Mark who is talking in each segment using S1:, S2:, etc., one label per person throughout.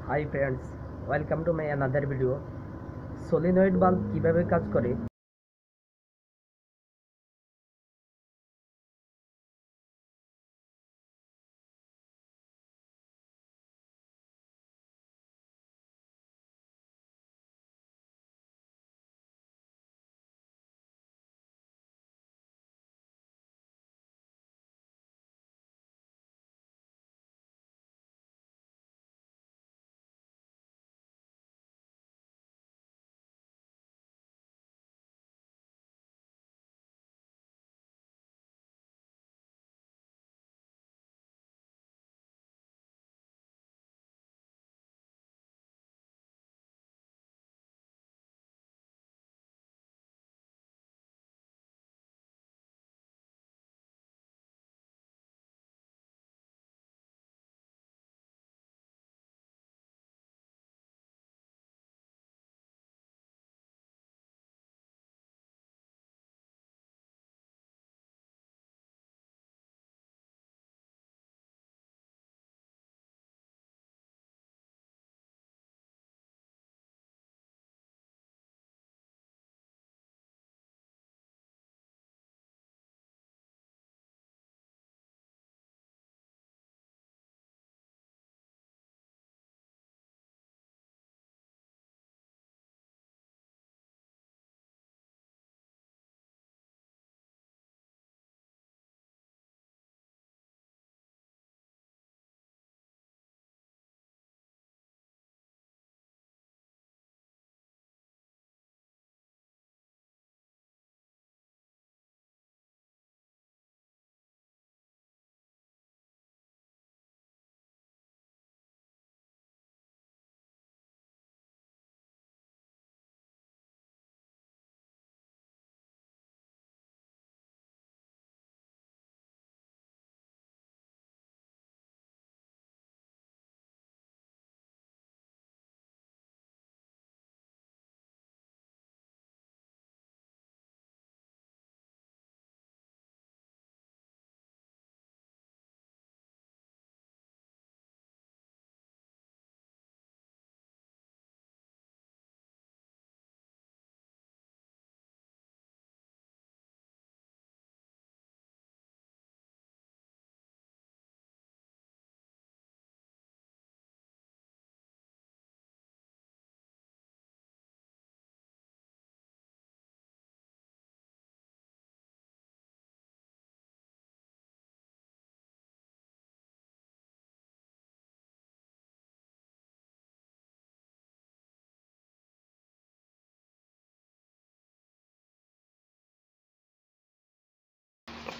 S1: Hi friends, welcome to my another video. Solenoid bulb কিভাবে কাজ করে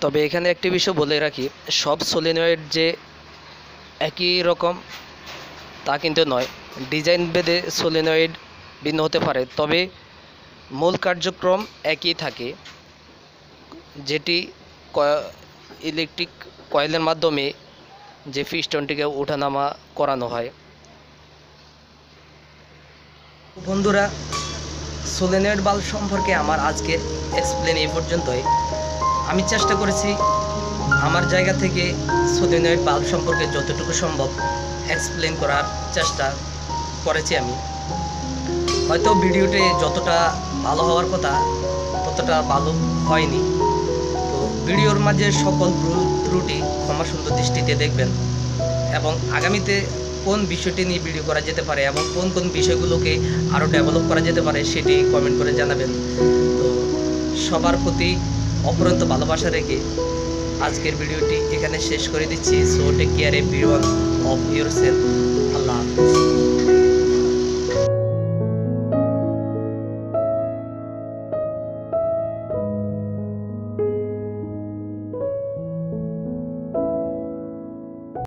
S1: তবে এখানে একটি বিষয় বলে রাখি, সব সলিনয়েড যে একই রকম তা কিন্তু নয়। ডিজাইন ভেদে সলিনয়েড ভিন্ন হতে পারে, তবে মূল কার্যক্রম একই থাকে, যেটি ইলেকট্রিক কয়েলের মাধ্যমে যে পিস্টনটিকে ওঠানামা করানো হয়। বন্ধুরা, সলিনয়েড বাল্ব সম্পর্কে আমার আজকের এক্সপ্লেন এই পর্যন্তই। আমি চেষ্টা করেছি আমার জায়গা থেকে সলিনয়েড বাল্ব সম্পর্কে যতটুকু সম্ভব এক্সপ্লেন করার চেষ্টা করেছি। আমি হয়তো ভিডিওতে যতটা ভালো হওয়ার কথা ততটা ভালো হয়নি, তো ভিডিওর মাঝে সকল ত্রুটি ক্ষমা সুন্দর দৃষ্টিতে দেখবেন, এবং আগামীতে কোন বিষয়টি নিয়ে ভিডিও করা যেতে পারে এবং কোন কোন বিষয়গুলোকে আরও ডেভেলপ করা যেতে পারে সেটি কমেন্ট করে জানাবেন। তো সবার প্রতি অপরন্ত ভালোবাসা রেখে আজকের ভিডিওটি এখানে শেষ করে দিচ্ছি। So take care everyone of yourself. আল্লাহ হাফেজ।